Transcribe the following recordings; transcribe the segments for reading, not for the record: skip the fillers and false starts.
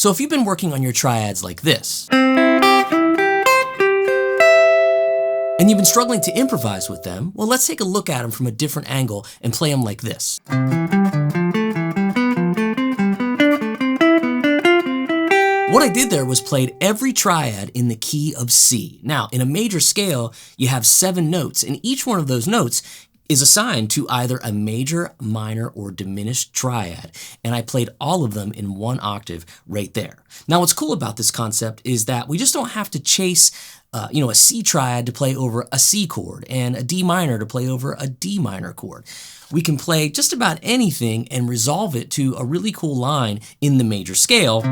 So if you've been working on your triads like this, and you've been struggling to improvise with them, well, let's take a look at them from a different angle and play them like this. What I did there was played every triad in the key of C. Now, in a major scale, you have 7 notes, and each one of those notes is assigned to either a major, minor, or diminished triad, and I played all of them in 1 octave right there. Now, what's cool about this concept is that we just don't have to chase a C triad to play over a C chord and a D minor to play over a D minor chord. We can play just about anything and resolve it to a really cool line in the major scale.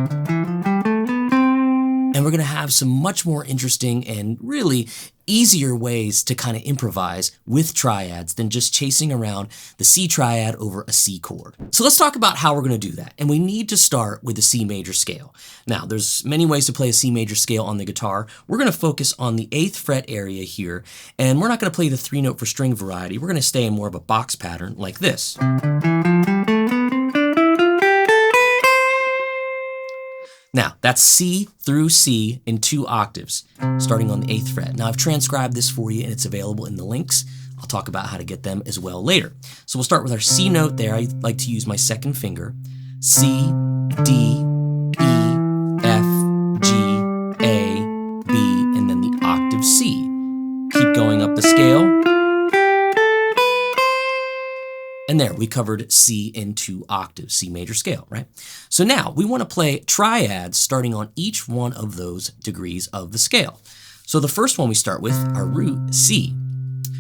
And we're going to have some much more interesting and really easier ways to kind of improvise with triads than just chasing around the C triad over a C chord. So let's talk about how we're going to do that. And we need to start with the C major scale. Now, there's many ways to play a C major scale on the guitar. We're going to focus on the 8th fret area here, and we're not going to play the 3-note for string variety. We're going to stay in more of a box pattern like this. Now, that's C through C in 2 octaves, starting on the 8th fret. Now, I've transcribed this for you, and it's available in the links. I'll talk about how to get them as well later. So we'll start with our C note there. I like to use my 2nd finger. C, D, E, F, G, A, B, and then the octave C. Keep going up the scale. And there, we covered C in 2 octaves, C major scale, right? So now, we want to play triads starting on each one of those degrees of the scale. So the first one we start with, our root, C.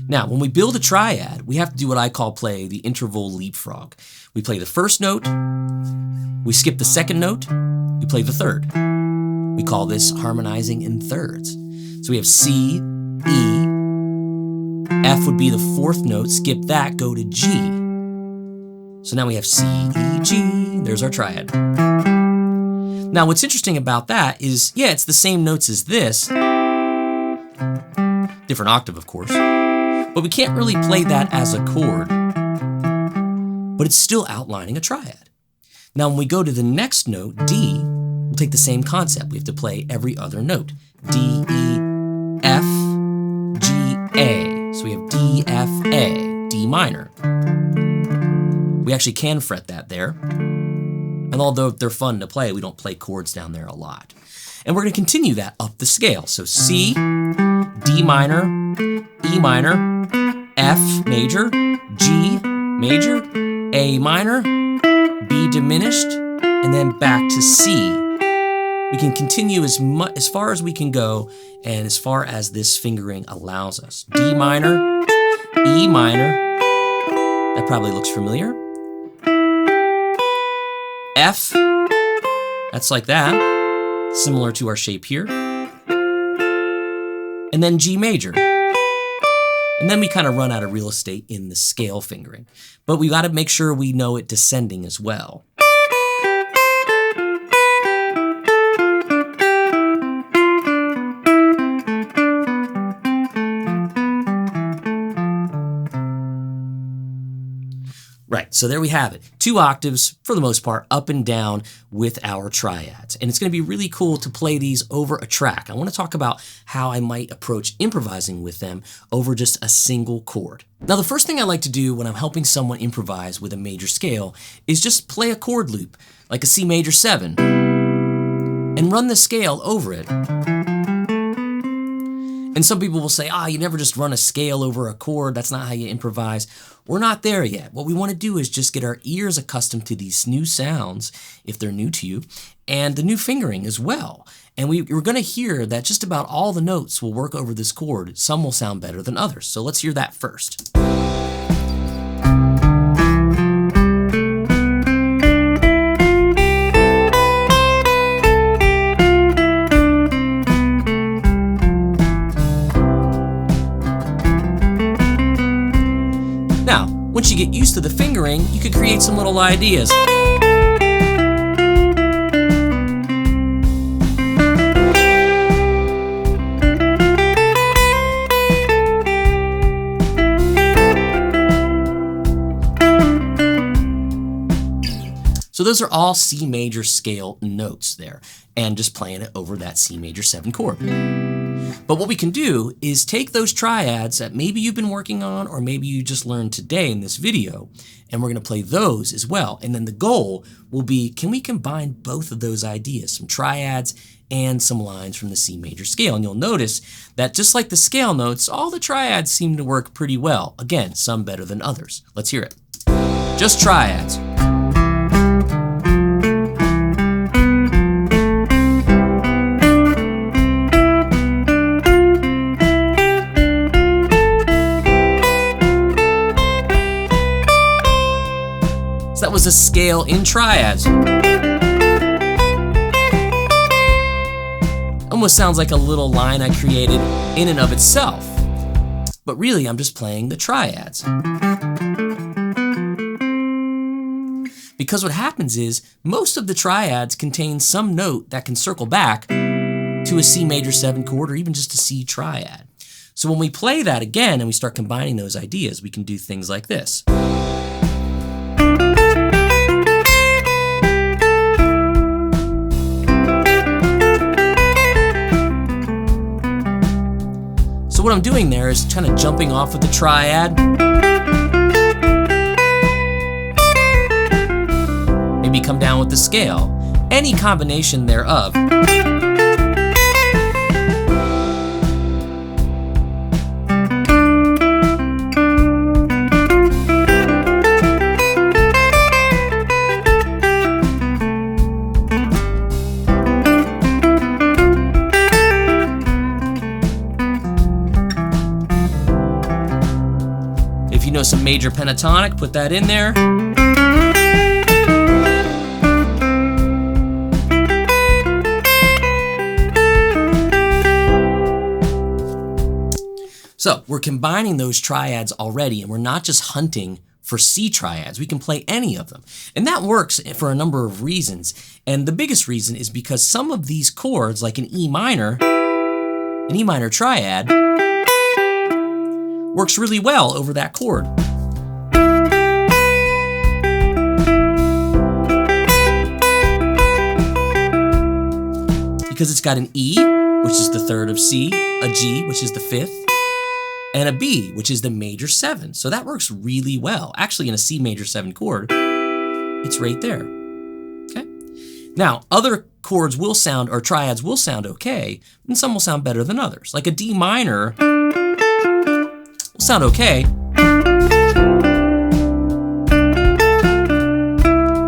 Now, when we build a triad, we have to do what I call play the interval leapfrog. We play the first note, we skip the second note, we play the third. We call this harmonizing in thirds. So we have C, E, F would be the 4th note, skip that, go to G. So now we have C, E, G, there's our triad. Now what's interesting about that is, yeah, it's the same notes as this, different octave of course, but we can't really play that as a chord, but it's still outlining a triad. Now when we go to the next note, D, we'll take the same concept. We have to play every other note. D, E, F, G, A. So we have D, F, A, D minor. We actually can fret that there. And although they're fun to play, we don't play chords down there a lot. And we're going to continue that up the scale. So C, D minor, E minor, F major, G major, A minor, B diminished, and then back to C. We can continue as far as we can go and as far as this fingering allows us. D minor, E minor, that probably looks familiar. F, that's like that, similar to our shape here. And then G major. And then we kind of run out of real estate in the scale fingering. But we got to make sure we know it descending as well. Right, so there we have it. 2 octaves, for the most part, up and down with our triads. And it's going to be really cool to play these over a track. I want to talk about how I might approach improvising with them over just a single chord. Now, the first thing I like to do when I'm helping someone improvise with a major scale is just play a chord loop, like a C major 7, and run the scale over it. And some people will say, you never just run a scale over a chord. That's not how you improvise. We're not there yet. What we want to do is just get our ears accustomed to these new sounds, if they're new to you, and the new fingering as well. And we're going to hear that just about all the notes will work over this chord. Some will sound better than others. So let's hear that first. Once you get used to the fingering, you could create some little ideas. So those are all C major scale notes there, and just playing it over that C major 7 chord. But what we can do is take those triads that maybe you've been working on, or maybe you just learned today in this video, and we're going to play those as well. And then the goal will be, can we combine both of those ideas, some triads and some lines from the C major scale? And you'll notice that just like the scale notes, all the triads seem to work pretty well. Again, some better than others. Let's hear it. Just triads. So that was a scale in triads. Almost sounds like a little line I created in and of itself. But really, I'm just playing the triads. Because what happens is, most of the triads contain some note that can circle back to a C major 7 chord, or even just a C triad. So when we play that again and we start combining those ideas, we can do things like this. So what I'm doing there is kind of jumping off of the triad. Maybe come down with the scale. Any combination thereof. If you know some major pentatonic, put that in there. So we're combining those triads already, and we're not just hunting for C triads. We can play any of them. And that works for a number of reasons. And the biggest reason is because some of these chords, like an E minor triad, works really well over that chord. Because it's got an E, which is the 3rd of C, a G, which is the 5th, and a B, which is the major 7. So that works really well. Actually, in a C major 7 chord, it's right there. Okay? Now, other chords will sound, or triads will sound okay, and some will sound better than others. Like a D minor will sound okay,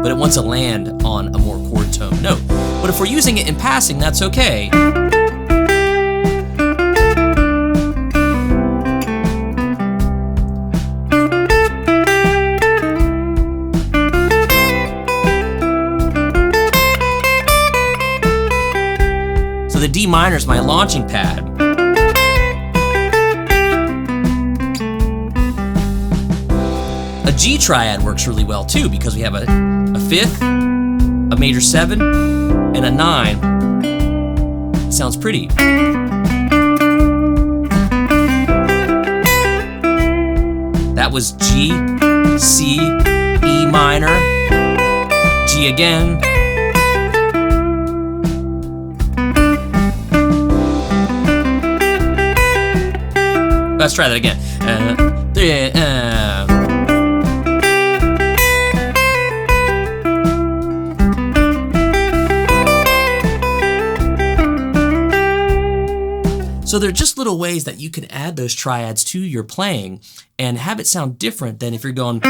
but it wants to land on a more chord tone note. But if we're using it in passing, that's okay. So the D minor is my launching pad. A G triad works really well too, because we have a 5th, a major 7, and a 9. It sounds pretty. That was G, C, E minor, G again. Let's try that again. So they're just little ways that you can add those triads to your playing and have it sound different than if you're going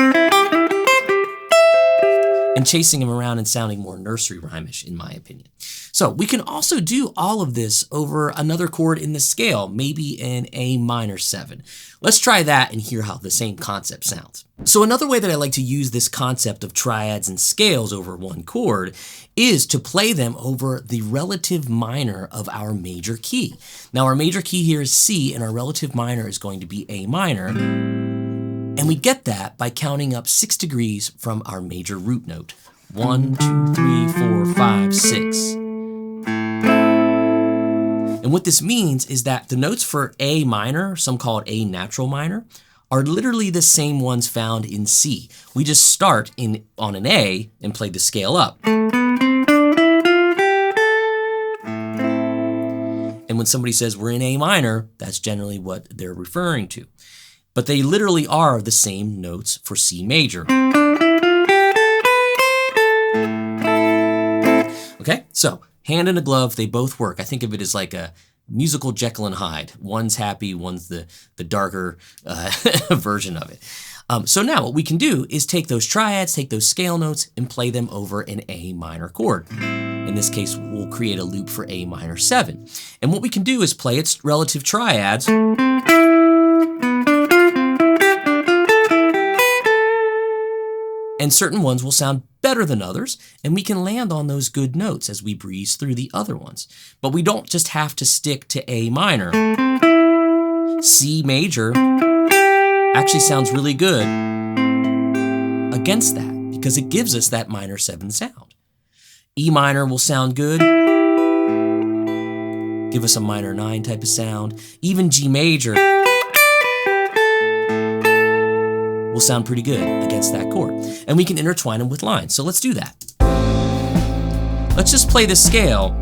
and chasing them around and sounding more nursery rhymish, in my opinion. So we can also do all of this over another chord in the scale, maybe an A minor 7. Let's try that and hear how the same concept sounds. So another way that I like to use this concept of triads and scales over one chord is to play them over the relative minor of our major key. Now our major key here is C, and our relative minor is going to be A minor. And we get that by counting up 6 degrees from our major root note. 1, 2, 3, 4, 5, 6. And what this means is that the notes for A minor, some call it A natural minor, are literally the same ones found in C. We just start on an A and play the scale up. And when somebody says we're in A minor, that's generally what they're referring to. But they literally are the same notes for C major. Okay, so hand in a glove, they both work. I think of it as like a musical Jekyll and Hyde. One's happy, one's the darker version of it. So now what we can do is take those triads, take those scale notes, and play them over an A minor chord. In this case, we'll create a loop for A minor 7. And what we can do is play its relative triads. And certain ones will sound better than others, and we can land on those good notes as we breeze through the other ones. But we don't just have to stick to A minor. C major actually sounds really good against that because it gives us that minor 7 sound. E minor will sound good, give us a minor 9 type of sound. Even G major will sound pretty good against that chord. And we can intertwine them with lines. So let's do that. Let's just play the scale.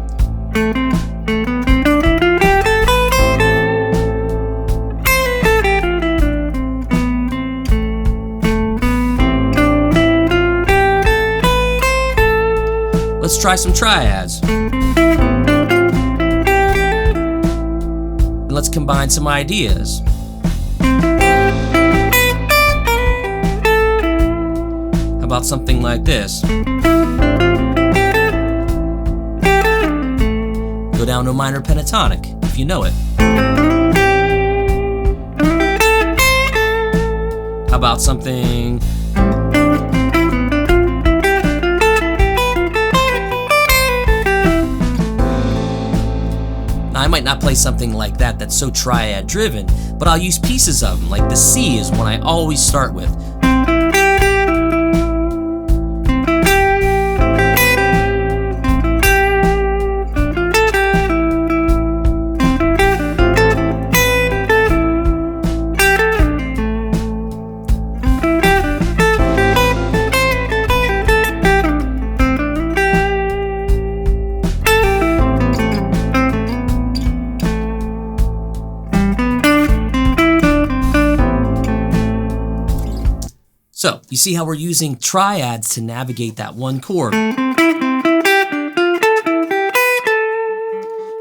Let's try some triads. And let's combine some ideas. How about something like this? Go down to a minor pentatonic, if you know it. How about something... I might not play something like that that's so triad driven, but I'll use pieces of them, like the C is one I always start with. So, you see how we're using triads to navigate that one chord.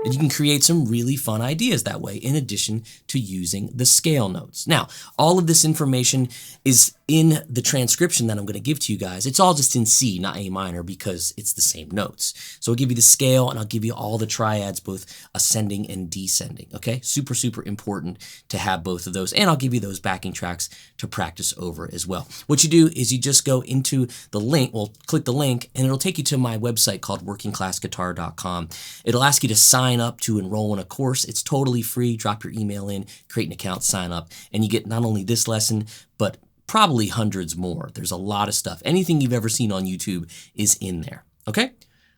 And you can create some really fun ideas that way, in addition to using the scale notes. Now, all of this information is in the transcription that I'm going to give to you guys. It's all just in C, not A minor, because it's the same notes. So I'll give you the scale, and I'll give you all the triads, both ascending and descending, okay? Super, super important to have both of those, and I'll give you those backing tracks to practice over as well. What you do is you just go into the link, well, click the link, and it'll take you to my website called workingclassguitar.com. It'll ask you to sign up to enroll in a course. It's totally free. Drop your email in, create an account, sign up, and you get not only this lesson, but probably hundreds more. There's a lot of stuff. Anything you've ever seen on YouTube is in there, okay?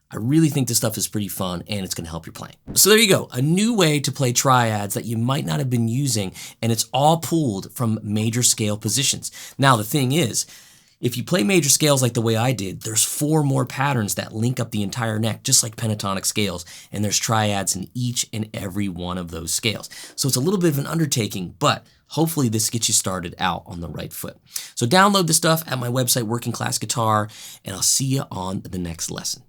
I really think this stuff is pretty fun, and it's gonna help your playing. So there you go, a new way to play triads that you might not have been using, and it's all pulled from major scale positions. Now, the thing is, if you play major scales like the way I did, there's 4 more patterns that link up the entire neck, just like pentatonic scales, and there's triads in each and every one of those scales. So it's a little bit of an undertaking, but hopefully this gets you started out on the right foot. So download the stuff at my website, Working Class Guitar, and I'll see you on the next lesson.